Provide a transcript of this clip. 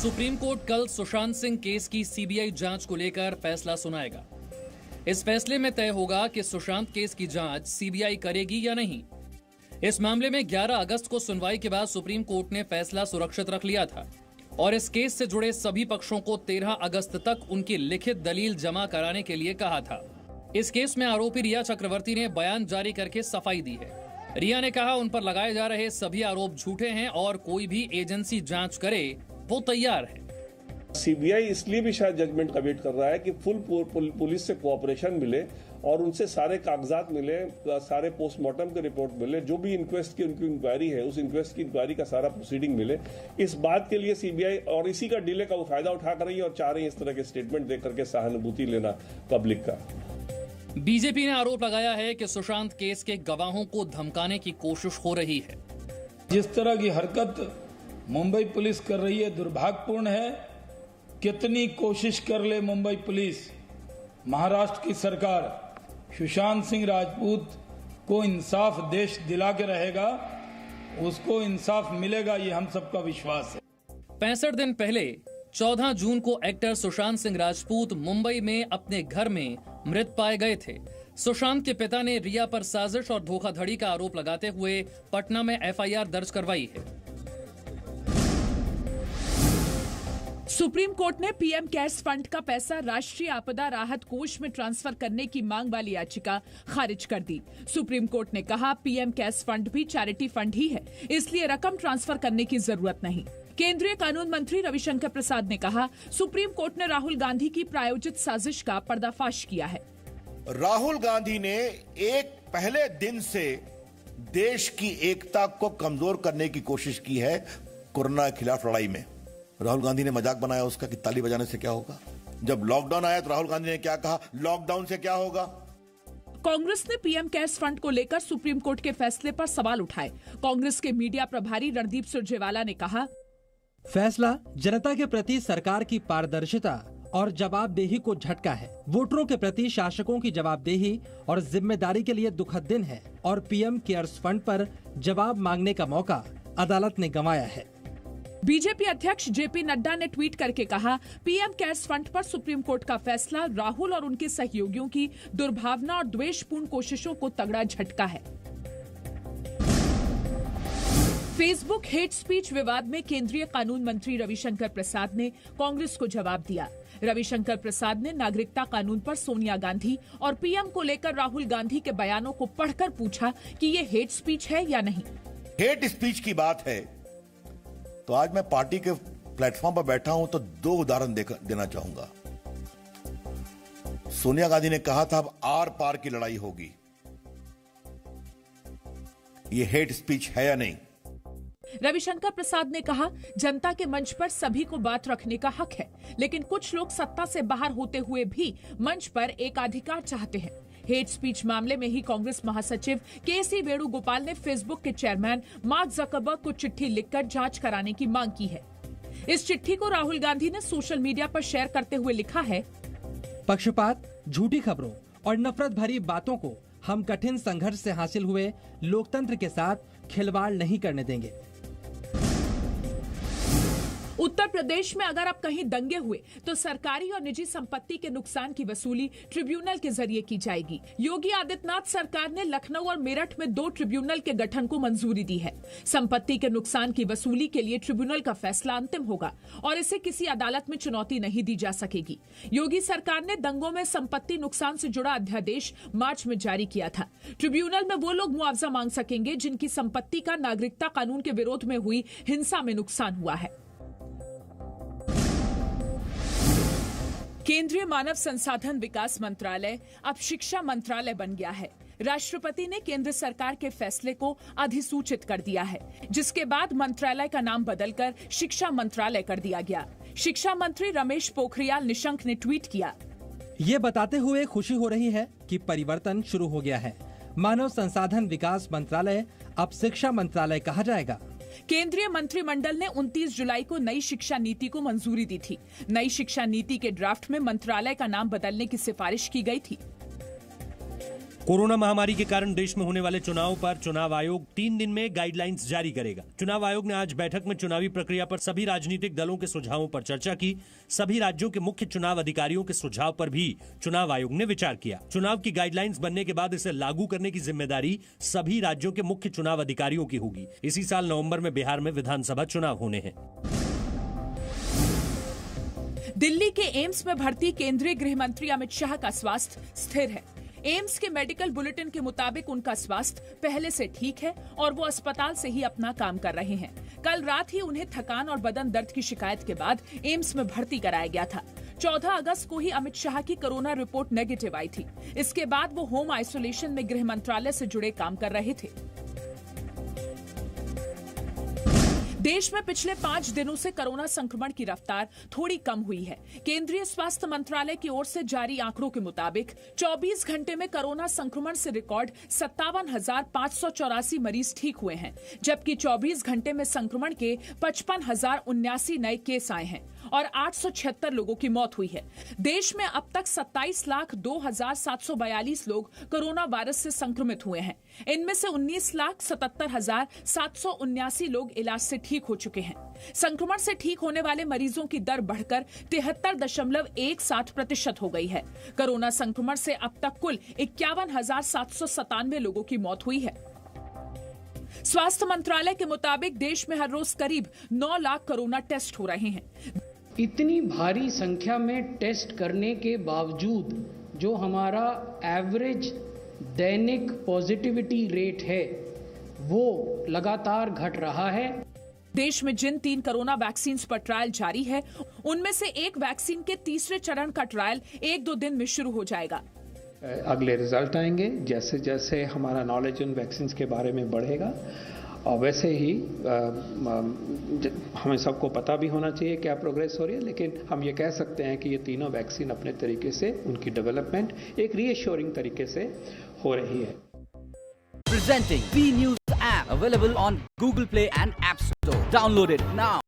Supreme court कल Sushant Singh case की CBI जांच को लेकर फैसला सुनाएगा। इस फैसले में तय होगा कि सुशांत केस की जांच सीबीआई करेगी या नहीं। इस मामले में 11 अगस्त को सुनवाई के बाद सुप्रीम कोर्ट ने फैसला सुरक्षित रख लिया था और इस केस से जुड़े सभी पक्षों को 13 अगस्त तक उनकी लिखित दलील जमा कराने के लिए कहा था। इस केस में आरोपी रिया चक्रवर्ती ने बयान जारी करके सफाई दी है। रिया ने कहा उन पर लगाए जा रहे सभी आरोप झूठे हैं और कोई भी एजेंसी जांच करे वो तैयार है। सीबीआई इसलिए भी शायद जजमेंट का वेट कर रहा है कि फुल पुलिस से कोऑपरेशन मिले और उनसे सारे कागजात मिले, सारे पोस्टमार्टम के रिपोर्ट मिले, जो भी इंक्वेस्ट की उनकी इंक्वायरी है उस इंक्वेस्ट की इंक्वायरी का सारा प्रोसीडिंग मिले। इस बात के लिए सीबीआई और इसी का डिले का वो फायदा उठा कर रही है और चाह रही है इस तरह के स्टेटमेंट देकर के सहानुभूति लेना पब्लिक का। बीजेपी ने आरोप लगाया है कि सुशांत केस के गवाहों को धमकाने की कोशिश हो रही है। जिस तरह की हरकत मुंबई पुलिस कर रही है दुर्भाग्यपूर्ण है। कितनी कोशिश कर ले मुंबई पुलिस, महाराष्ट्र की सरकार सुशांत सिंह राजपूत को इंसाफ देश दिला के रहेगा, उसको इंसाफ मिलेगा, ये हम सबका विश्वास है। 65 दिन पहले 14 जून को एक्टर सुशांत सिंह राजपूत मुंबई में अपने घर में मृत पाए गए थे। सुशांत के पिता ने रिया पर साजिश और धोखाधड़ी का आरोप लगाते हुए पटना में एफआईआर दर्ज करवाई है। सुप्रीम कोर्ट ने पीएम केयर्स फंड का पैसा राष्ट्रीय आपदा राहत कोष में ट्रांसफर करने की मांग वाली याचिका खारिज कर दी। सुप्रीम कोर्ट ने कहा पीएम केयर्स फंड भी चैरिटी फंड ही है, इसलिए रकम ट्रांसफर करने की जरूरत नहीं। केंद्रीय कानून मंत्री रविशंकर प्रसाद ने कहा सुप्रीम कोर्ट ने राहुल गांधी की प्रायोजित साजिश का पर्दाफाश किया है। राहुल गांधी ने एक पहले दिन से देश की एकता को कमजोर करने की कोशिश की है कोरोना के खिलाफ लड़ाई में। राहुल गांधी ने मजाक बनाया उसका कि ताली बजाने से क्या होगा। जब लॉकडाउन आया तो राहुल गांधी ने क्या कहा, लॉकडाउन से क्या होगा। कांग्रेस ने पीएम केयर्स फंड को लेकर सुप्रीम कोर्ट के फैसले पर सवाल उठाए। कांग्रेस के मीडिया प्रभारी रणदीप सुरजेवाला ने कहा फैसला जनता के प्रति सरकार की पारदर्शिता और जवाबदेही को झटका है। वोटरों के प्रति शासकों की जवाबदेही और जिम्मेदारी के लिए दुखद दिन है और पीएम केयर्स फंड पर जवाब मांगने का मौका अदालत ने गंवाया है। बीजेपी अध्यक्ष जेपी नड्डा ने ट्वीट करके कहा पीएम केयर्स फंड पर सुप्रीम कोर्ट का फैसला राहुल और उनके सहयोगियों की दुर्भावना और द्वेषपूर्ण कोशिशों को तगड़ा झटका है। फेसबुक हेट स्पीच विवाद में केंद्रीय कानून मंत्री रविशंकर प्रसाद ने कांग्रेस को जवाब दिया। रविशंकर प्रसाद ने नागरिकता कानून पर सोनिया गांधी और पीएम को लेकर राहुल गांधी के बयानों को पढ़कर पूछा कि ये हेट स्पीच है या नहीं। हेट स्पीच की बात है तो आज मैं पार्टी के प्लेटफॉर्म पर बैठा हूं तो 2 उदाहरण देना चाहूंगा। सोनिया गांधी ने कहा था अब आर पार की लड़ाई होगी। ये हेट स्पीच है या नहीं। रविशंकर प्रसाद ने कहा जनता के मंच पर सभी को बात रखने का हक है, लेकिन कुछ लोग सत्ता से बाहर होते हुए भी मंच पर एकाधिकार चाहते हैं। हेट स्पीच मामले में ही कांग्रेस महासचिव केसी वेणुगोपाल ने फेसबुक के चेयरमैन मार्क जकरबर्ग को चिट्ठी लिखकर जांच कराने की मांग की है। इस चिट्ठी को राहुल गांधी ने सोशल मीडिया पर शेयर करते हुए लिखा है पक्षपात, झूठी खबरों और नफरत भरी बातों को हम कठिन संघर्ष से हासिल हुए लोकतंत्र के साथ खिलवाड़ नहीं करने देंगे। उत्तर प्रदेश में अगर अब कहीं दंगे हुए तो सरकारी और निजी संपत्ति के नुकसान की वसूली ट्रिब्यूनल के जरिए की जाएगी। योगी आदित्यनाथ सरकार ने लखनऊ और मेरठ में 2 ट्रिब्यूनल के गठन को मंजूरी दी है। संपत्ति के नुकसान की वसूली के लिए ट्रिब्यूनल का फैसला अंतिम होगा और इसे किसी अदालत में चुनौती नहीं दी जा सकेगी। योगी सरकार ने दंगों में संपत्ति नुकसान से जुड़ा अध्यादेश मार्च में जारी किया था। ट्रिब्यूनल में वो लोग मुआवजा मांग सकेंगे जिनकी संपत्ति का नागरिकता कानून के विरोध में हुई हिंसा में नुकसान हुआ है। केंद्रीय मानव संसाधन विकास मंत्रालय अब शिक्षा मंत्रालय बन गया है। राष्ट्रपति ने केंद्र सरकार के फैसले को अधिसूचित कर दिया है, जिसके बाद मंत्रालय का नाम बदलकर शिक्षा मंत्रालय कर दिया गया। शिक्षा मंत्री रमेश पोखरियाल निशंक ने ट्वीट किया ये बताते हुए खुशी हो रही है कि परिवर्तन शुरू हो गया है। मानव संसाधन विकास मंत्रालय अब शिक्षा मंत्रालय कहा जाएगा। केंद्रीय मंत्रिमंडल ने 29 जुलाई को नई शिक्षा नीति को मंजूरी दी थी। नई शिक्षा नीति के ड्राफ्ट में मंत्रालय का नाम बदलने की सिफारिश की गई थी। कोरोना महामारी के कारण देश में होने वाले चुनाव पर चुनाव आयोग 3 दिन में गाइडलाइंस जारी करेगा। चुनाव आयोग ने आज बैठक में चुनावी प्रक्रिया पर सभी राजनीतिक दलों के सुझावों पर चर्चा की। सभी राज्यों के मुख्य चुनाव अधिकारियों के सुझाव पर भी चुनाव आयोग ने विचार किया। चुनाव की गाइडलाइंस बनने के बाद इसे लागू करने की जिम्मेदारी सभी राज्यों के मुख्य चुनाव अधिकारियों की होगी। इसी साल नवंबर में बिहार में विधानसभा चुनाव होने हैं। दिल्ली के एम्स में भर्ती केंद्रीय गृह मंत्री अमित शाह का स्वास्थ्य स्थिर है। एम्स के मेडिकल बुलेटिन के मुताबिक उनका स्वास्थ्य पहले से ठीक है और वो अस्पताल से ही अपना काम कर रहे हैं। कल रात ही उन्हें थकान और बदन दर्द की शिकायत के बाद एम्स में भर्ती कराया गया था। 14 अगस्त को ही अमित शाह की कोरोना रिपोर्ट नेगेटिव आई थी। इसके बाद वो होम आइसोलेशन में गृह मंत्रालय से जुड़े काम कर रहे थे। देश में पिछले 5 दिनों से कोरोना संक्रमण की रफ्तार थोड़ी कम हुई है। केंद्रीय स्वास्थ्य मंत्रालय की ओर से जारी आंकड़ों के मुताबिक 24 घंटे में कोरोना संक्रमण से रिकॉर्ड 57,584 मरीज ठीक हुए हैं, जबकि 24 घंटे में संक्रमण के 55,079 नए केस आए हैं और 876 लोगों की मौत हुई है। देश में अब तक 27,02,742 लोग कोरोना वायरस से संक्रमित हुए हैं। इनमें से 19,77,779 लोग इलाज से ठीक हो चुके हैं। संक्रमण से ठीक होने वाले मरीजों की दर बढ़कर 73.17% हो गई है। कोरोना संक्रमण से अब तक कुल 51,797 लोगों की मौत हुई है। स्वास्थ्य मंत्रालय के मुताबिक देश में हर रोज करीब 9 लाख कोरोना टेस्ट हो रहे हैं। इतनी भारी संख्या में टेस्ट करने के बावजूद जो हमारा एवरेज दैनिक पॉजिटिविटी रेट है वो लगातार घट रहा है। देश में जिन 3 कोरोना वैक्सीन पर ट्रायल जारी है, उनमें से एक वैक्सीन के तीसरे चरण का ट्रायल 1-2 दिन में शुरू हो जाएगा। अगले रिजल्ट आएंगे जैसे जैसे हमारा नॉलेज उन वैक्सीन के बारे में बढ़ेगा, और वैसे ही हमें सबको पता भी होना चाहिए क्या प्रोग्रेस हो रही है। लेकिन हम ये कह सकते हैं कि ये तीनों वैक्सीन अपने तरीके से उनकी डेवलपमेंट एक रीअश्योरिंग तरीके से हो रही है। Presenting V News app available on Google Play and App Store. Download it now.